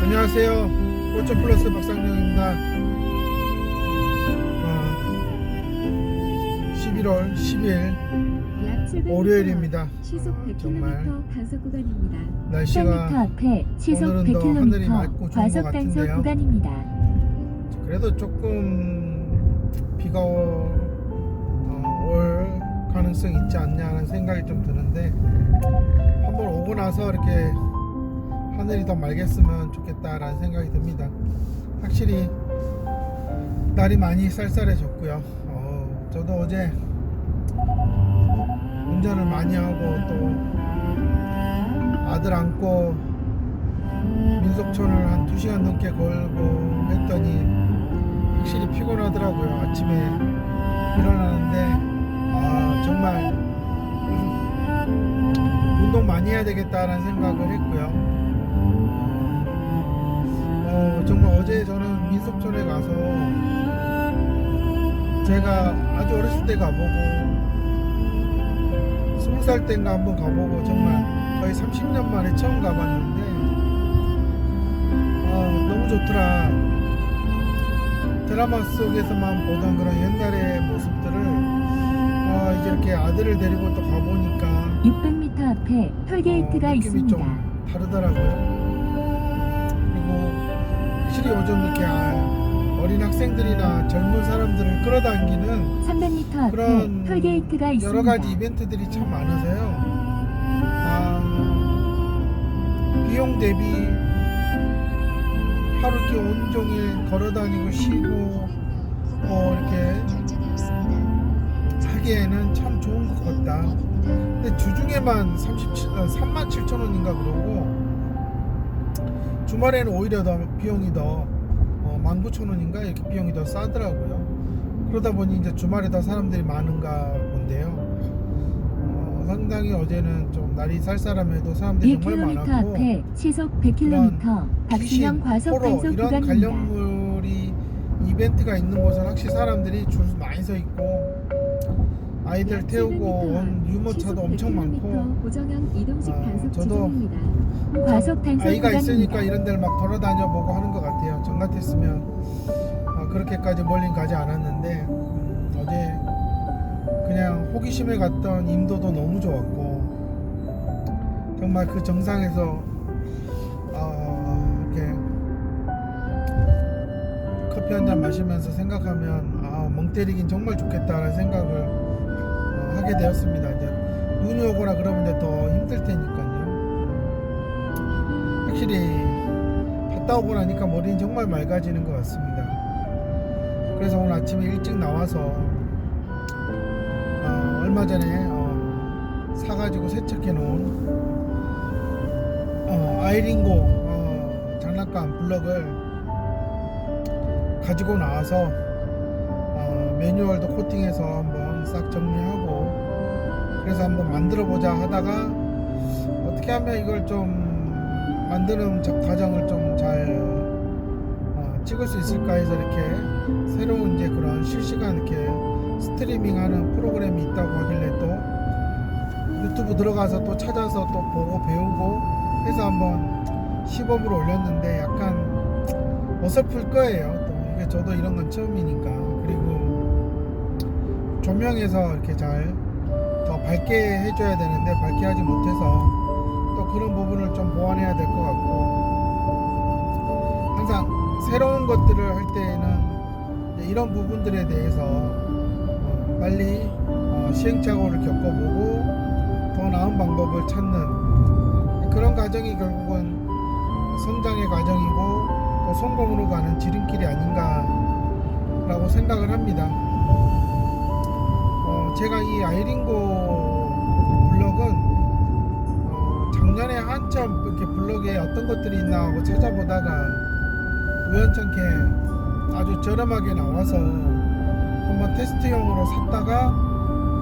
안녕하세요. 꽃점플러스 박상영입니다. 11월 10일 월요일입니다. 시속 100km 정말 단속 구간입니다. 날씨가 1000m 앞에 시속 오늘은 더 하늘이 맑고 100km 좋은 것 과속 단속 같은데요. 구간입니다. 그래도 조금 비가 올 가능성이 있지 않냐는 생각이 좀 드는데, 한번 오고 나서 이렇게 하늘이 더 맑았으면 좋겠다라는 생각이 듭니다. 확실히 날이 많이 쌀쌀해졌고요. 저도 어제 운전을 많이 하고 또 아들 안고 민속촌을 한 2시간 넘게 걸고 했더니 확실히 피곤하더라고요. 아침에 일어나는데 정말 운동 많이 해야 되겠다라는 생각을 했고요. 정말 어제 저는 민속촌에 가서 제가 아주 어렸을 때 가보고 20살 때인가 한번 가보고 정말 거의 30년 만에 처음 가봤는데 너무 좋더라. 드라마 속에서만 보던 그런 옛날의 모습들을 이제 이렇게 아들을 데리고 또 가보니까 600m 앞에 톨게이트가 느낌이 있습니다. 좀 다르더라고요. 그리고 확실히 요즘 이렇게 어린 학생들이나 젊은 사람들을 끌어당기는 300m 앞에 그런 톨게이트가 있습니다. 여러 가지 이벤트들이 참 많아서요. 비용 대비 하루 이렇게 온종일 걸어다니고 쉬고 이렇게 하기에는 참 좋은 것 같다. 근데 주중에만 37,000원인가 그러고 주말에는 오히려 더 비용이 더 19,000원인가 이렇게 비용이 더 싸더라고요. 그러다 보니 이제 주말에 더 사람들이 많은가 본데요. 상당히 어제는 좀 날이 쌀쌀함에도 사람들이 정말 1km 많았고, 앞에 시속 100km 박신영 과속 포로 단속 이런 구간입니다. 관련물이 이벤트가 있는 곳은 확실히 사람들이 줄 많이 서 있고 아이들 태우고 온 유모차도 엄청 많고, 고정형 이동식 단속 저도 지점입니다. 과속 단속 아이가 있으니까 구간입니다. 이런 데를 막 돌아다녀 보고 하는 것 같아요. 전 같았으면 그렇게까지 멀린 가지 않았는데 어제 그냥 호기심에 갔던 임도도 너무 좋았고, 정말 그 정상에서 이렇게 커피 한잔 마시면서 생각하면 멍 때리긴 정말 좋겠다라는 생각을 하게 되었습니다. 이제 눈이 오거나 그러면 이제 더 힘들 테니까요. 확실히 갔다 오고 나니까 머리는 정말 맑아지는 것 같습니다. 그래서 오늘 아침에 일찍 나와서 얼마 전에 사가지고 세척해 놓은 아이링고 장난감 블럭을 가지고 나와서 매뉴얼도 코팅해서 한번 싹 정리하고, 그래서 한번 만들어 보자 하다가 어떻게 하면 이걸 좀 만드는 과정을 좀 잘 찍을 수 있을까 해서 이렇게 새로운 이제 그런 실시간 이렇게 스트리밍하는 프로그램이 있다고 하길래 또 유튜브 들어가서 또 찾아서 또 보고 배우고 해서 한번 시범으로 올렸는데 약간 어설플 거예요. 또 이게 저도 이런 건 처음이니까. 그리고 조명에서 이렇게 잘 더 밝게 해줘야 되는데 밝게 하지 못해서 또 그런 부분을 좀 보완해야 될 것 같고, 항상 새로운 것들을 할 때에는 이런 부분들에 대해서 빨리 시행착오를 겪어보고 더 나은 방법을 찾는 그런 과정이 결국은 성장의 과정이고 또 성공으로 가는 지름길이 아닌가 라고 생각을 합니다. 제가 이 아이링고 블럭은 작년에 한참 이렇게 블럭에 어떤 것들이 있나 하고 찾아보다가 우연찮게 아주 저렴하게 나와서 한번 테스트용으로 샀다가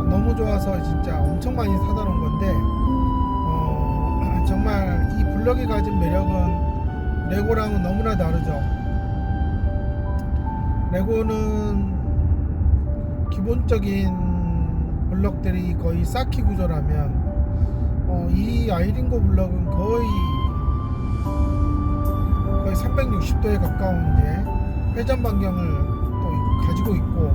너무 좋아서 진짜 엄청 많이 사다 놓은 건데, 정말 이 블럭이 가진 매력은 레고랑은 너무나 다르죠. 레고는 기본적인 블럭들이 거의 쌓기 구조라면 이 아이링고 블럭은 거의 360도에 가까운 이제 회전 반경을 또 가지고 있고,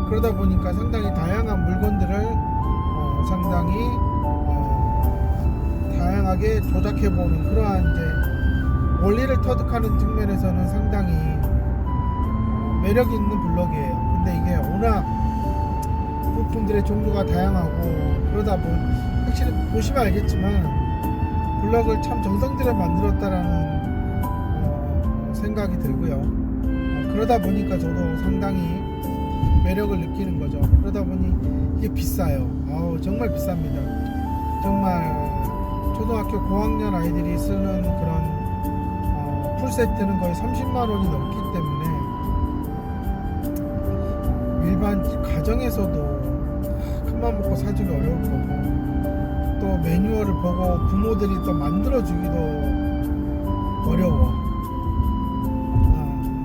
그러다 보니까 상당히 다양한 물건들을 상당히 다양하게 조작해보는 그러한 이제 원리를 터득하는 측면에서는 상당히 매력 있는 블럭이에요. 근데 이게 워낙 부품들의 종류가 다양하고 그러다 보니 확실히 보시면 알겠지만 블럭을 참 정성 들여 만들었다라는 생각이 들고요. 그러다 보니까 저도 상당히 매력을 느끼는 거죠. 그러다 보니 이게 비싸요. 정말 비쌉니다. 정말 초등학교 고학년 아이들이 쓰는 그런 풀세트는 거의 30만 원이 넘기 때문에 일반 가정에서도 큰맘 먹고 사주기 어려울 거고, 또 매뉴얼을 보고 부모들이 또 만들어주기도 어려워.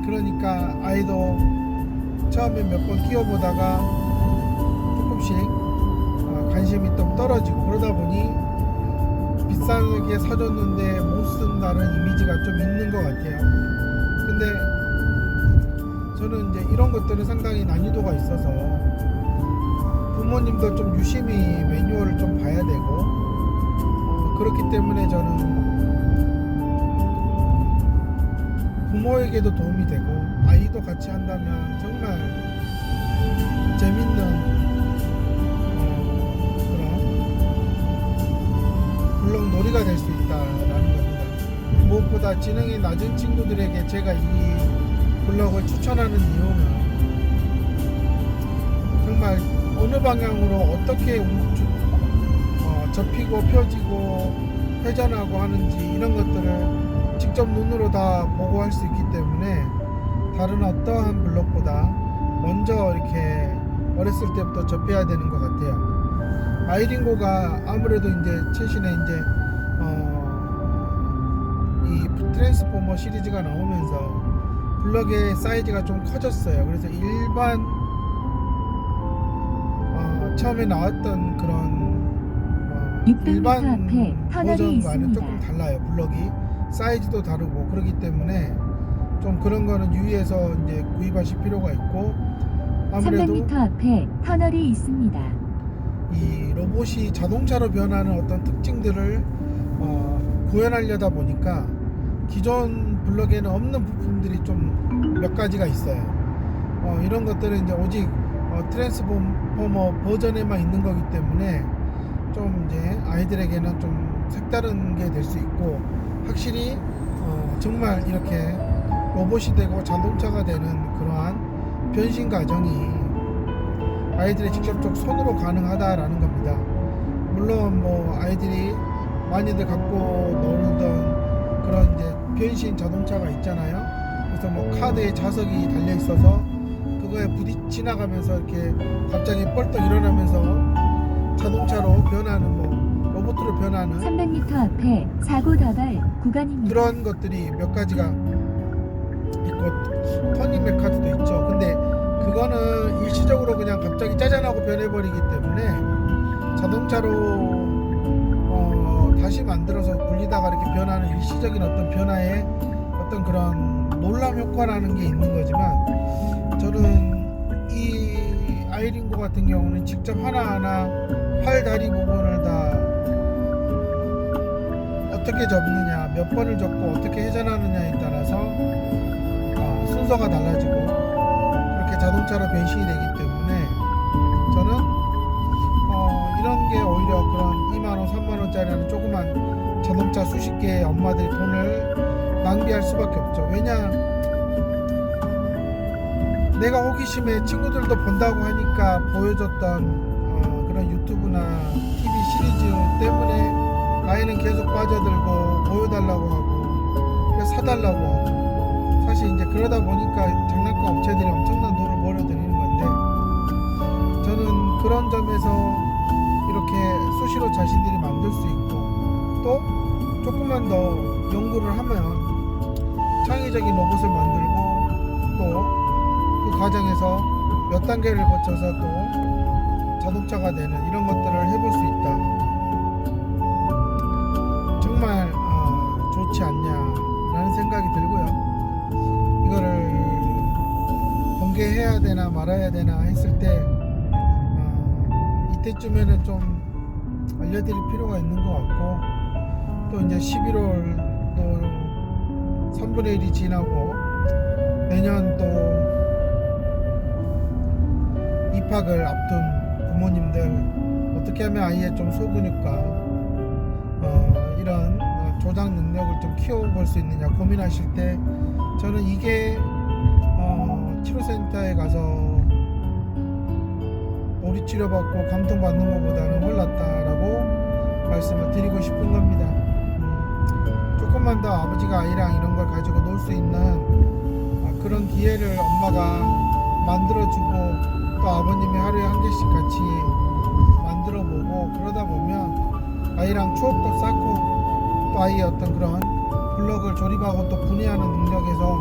그러니까 아이도 처음에 몇 번 끼워보다가 조금씩 관심이 좀 떨어지고, 그러다 보니 비싸게 사줬는데 못 쓴다는 이미지가 좀 있는 것 같아요. 근데 저는 이제 이런 것들은 상당히 난이도가 있어서 부모님도 좀 유심히 매뉴얼을 좀 봐야 되고, 그렇기 때문에 저는 부모에게도 도움이 되고 아이도 같이 한다면 정말 재밌는 그런 블럭 놀이가 될 수 있다라는 겁니다. 무엇보다 지능이 낮은 친구들에게 제가 이 블럭을 추천하는 이유는 정말 어느 방향으로 어떻게 접히고 펴지고 회전하고 하는지 이런 것들을 직접 눈으로 다 보고 할 수 있기 때문에 다른 어떠한 블럭보다 먼저 이렇게 어렸을 때부터 접해야 되는 것 같아요. 아이링고가 아무래도 이제 최신에 이제 이 트랜스포머 시리즈가 나오면서 블럭의 사이즈가 좀 커졌어요. 그래서 일반 처음에 나왔던 그런 600m 일반 앞에 터널이 버전과는 있습니다. 조금 달라요. 블럭이 사이즈도 다르고 그렇기 때문에 좀 그런 거는 유의해서 이제 구입하실 필요가 있고, 아무래도 300m 앞에 터널이 있습니다. 이 로봇이 자동차로 변하는 어떤 특징들을 구현하려다 보니까 기존 블럭에는 없는 부품들이 좀 몇 가지가 있어요. 이런 것들은 이제 오직 트랜스포머 버전에만 있는 거기 때문에 좀 이제 아이들에게는 좀 색다른 게 될 수 있고, 확실히 정말 이렇게 로봇이 되고 자동차가 되는 그러한 변신 과정이 아이들의 직접적 손으로 가능하다라는 겁니다. 물론 뭐 아이들이 많이들 갖고 노는 그런 이제 변신 자동차가 있잖아요. 그래서 뭐 카드에 자석이 달려 있어서 그거에 지나가면서 이렇게 갑자기 뻘떡 일어나면서 자동차로 변하는, 뭐 로봇으로 변하는 300m 앞에 사고 다발 구간입니다. 그런 것들이 몇 가지가 있고, 터닝 메카드도 있죠. 근데 그거는 일시적으로 그냥 갑자기 짜잔하고 변해버리기 때문에 자동차로 다시 만들어서 굴리다가 이렇게 변하는 일시적인 어떤 변화에 어떤 그런 놀람 효과라는 게 있는 거지만, 저는 이 아이링고 같은 경우는 직접 하나하나 팔, 다리 부분을 다 어떻게 접느냐, 몇 번을 접고 어떻게 회전하느냐에 따라서 순서가 달라지고 그렇게 자동차로 변신이 되기 때문에 저는 이런 게 오히려 그런 2만원, 3만원짜리는 조그만 자동차 수십 개의 엄마들이 돈을 낭비할 수밖에 없죠. 왜냐, 내가 호기심에 친구들도 본다고 하니까 보여줬던 그런 유튜브나 TV 시리즈 때문에 아이는 계속 빠져들고 보여달라고 하고 그래서 사달라고 하고, 사실 이제 그러다 보니까 장난감 업체들이 엄청난 돈을 벌어들이는 건데, 저는 그런 점에서 이렇게 수시로 자신들이 만들 수 있고, 또 조금만 더 연구를 하면 창의적인 로봇을 만들고 또 그 과정에서 몇 단계를 거쳐서 또 자동차가 되는 이런 것들을 해볼 수 있다. 생각이 들고요. 이거를 공개해야 되나 말아야 되나 했을 때 이때쯤에는 좀 알려드릴 필요가 있는 것 같고, 또 이제 11월도 3분의 1이 지나고 내년 또 입학을 앞둔 부모님들, 어떻게 하면 아이의 좀 소근육과 이런 조작 능력을 좀 키워볼 수 있느냐 고민하실 때, 저는 이게 치료센터에 가서 오리 치료받고 감통받는 것보다는 홀랐다라고 말씀을 드리고 싶은 겁니다. 조금만 더 아버지가 아이랑 이런 걸 가지고 놀 수 있는 그런 기회를 엄마가 만들어주고, 또 아버님이 하루에 한 개씩 같이 만들어보고, 그러다 보면 아이랑 추억도 쌓고, 또 아이의 어떤 그런 블럭을 조립하고 또 분해하는 능력에서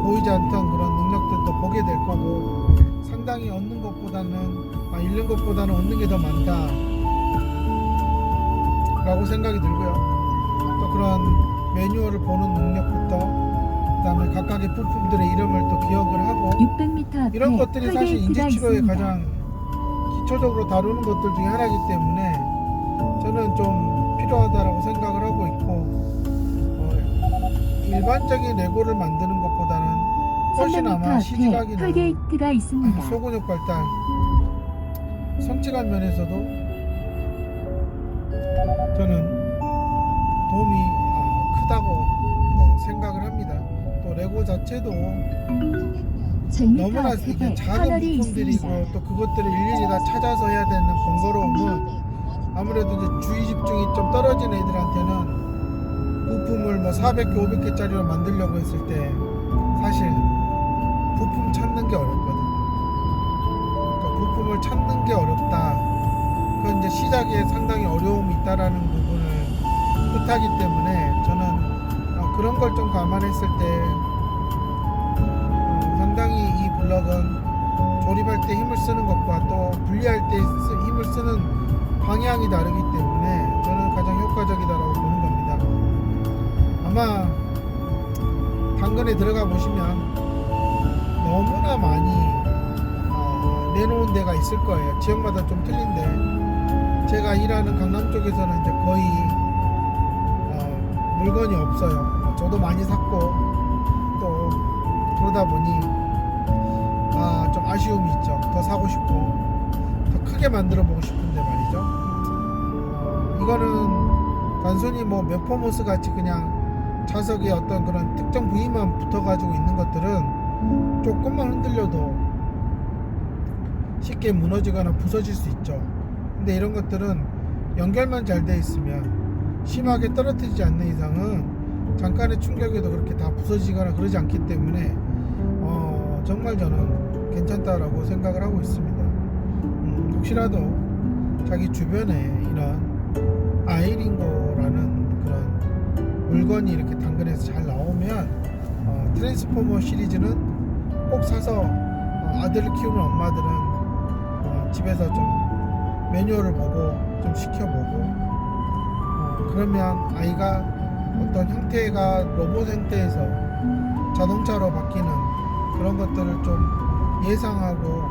보이지 않던 그런 능력들도 보게 될 거고, 상당히 얻는 것보다는 잃는 것보다는 얻는 게 더 많다 라고 생각이 들고요. 또 그런 매뉴얼을 보는 능력부터, 그 다음에 각각의 부품들의 이름을 또 기억을 하고, 600m 앞에 이런 것들이 사실 톨게이트가 인지치료에 있습니다. 가장 기초적으로 다루는 것들 중에 하나이기 때문에 저는 좀 필요하다라고 생각을 하고 있고, 일반적인 레고를 만드는 것보다는 훨씬 300m 아마 앞에 시지각이나 톨게이트가 있습니다. 소근육 발달, 성취감 면에서도 저는 도움이 크다고 생각을 합니다. 또 레고 자체도 100m 너무나 앞에 이게 작은 터널이 부품들이고, 있습니다. 또 그것들을 일일이 다 찾아서 해야 되는 번거로움은 아무래도 이제 주의 집중이 좀 떨어진 애들한테는 부품을 뭐 400개, 500개짜리로 만들려고 했을 때 사실 부품 찾는 게 어렵거든요. 그러니까 부품을 찾는 게 어렵다. 그건 이제 시작에 상당히 어려움이 있다라는 부분을 뜻하기 때문에, 저는 그런 걸 좀 감안했을 때 상당히 이 블럭은 조립할 때 힘을 쓰는 것과 또 분리할 때 힘을 쓰는 방향이 다르기 때문에 저는 가장 효과적이다라고 보는 겁니다. 아마 당근에 들어가 보시면 너무나 많이 내놓은 데가 있을 거예요. 지역마다 좀 틀린데, 제가 일하는 강남 쪽에서는 이제 거의 물건이 없어요. 저도 많이 샀고, 또 그러다 보니 좀 아쉬움이 있죠. 더 사고 싶고 더 크게 만들어 보고 싶은데 말이죠. 이거는 단순히 뭐 메포모스 같이 그냥 자석에 어떤 그런 특정 부위만 붙어 가지고 있는 것들은 조금만 흔들려도 쉽게 무너지거나 부서질 수 있죠. 근데 이런 것들은 연결만 잘 돼 있으면, 심하게 떨어뜨리지 않는 이상은 잠깐의 충격에도 그렇게 다 부서지거나 그러지 않기 때문에 정말 저는 괜찮다라고 생각을 하고 있습니다. 혹시라도 자기 주변에 이런 아이링고라는 그런 물건이 이렇게 당근에서 잘 나오면 트랜스포머 시리즈는 꼭 사서 아들을 키우는 엄마들은 집에서 좀 매뉴얼을 보고 좀 시켜보고, 그러면 아이가 어떤 형태가 로봇 형태에서 자동차로 바뀌는 그런 것들을 좀 예상하고,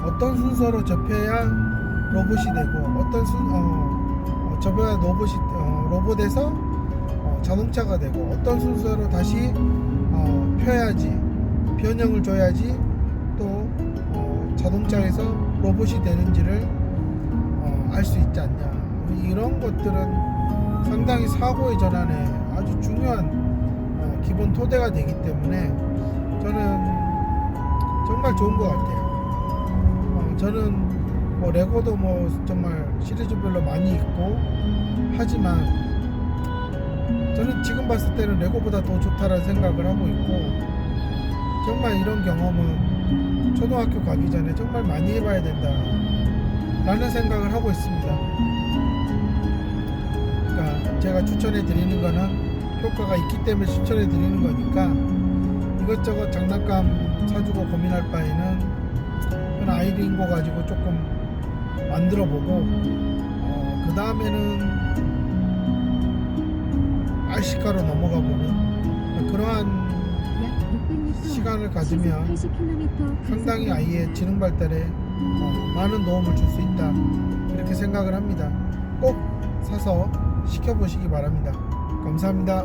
어떤 순서로 접해야 로봇이 되고, 어떤 접어야 로봇에서 자동차가 되고, 어떤 순서로 다시 펴야지, 변형을 줘야지 또 자동차에서 로봇이 되는지를 알 수 있지 않냐. 이런 것들은 상당히 사고의 전환에 아주 중요한 기본 토대가 되기 때문에 저는 정말 좋은 것 같아요. 저는 뭐 레고도 뭐 정말 시리즈별로 많이 있고 하지만, 저는 지금 봤을 때는 레고보다 더 좋다라는 생각을 하고 있고, 정말 이런 경험은 초등학교 가기 전에 정말 많이 해봐야 된다 라는 생각을 하고 있습니다. 그러니까 제가 추천해 드리는 거는 효과가 있기 때문에 추천해 드리는 거니까, 이것저것 장난감 사주고 고민할 바에는 그런 아이링고 가지고 조금 만들어 보고, 그 다음에는 RC카로 넘어가 보는 그러한 약 600m 시간을 가지면 80km 상당히 아이의 지능 발달에 많은 도움을 줄 수 있다, 이렇게 생각을 합니다. 꼭 사서 시켜보시기 바랍니다. 감사합니다.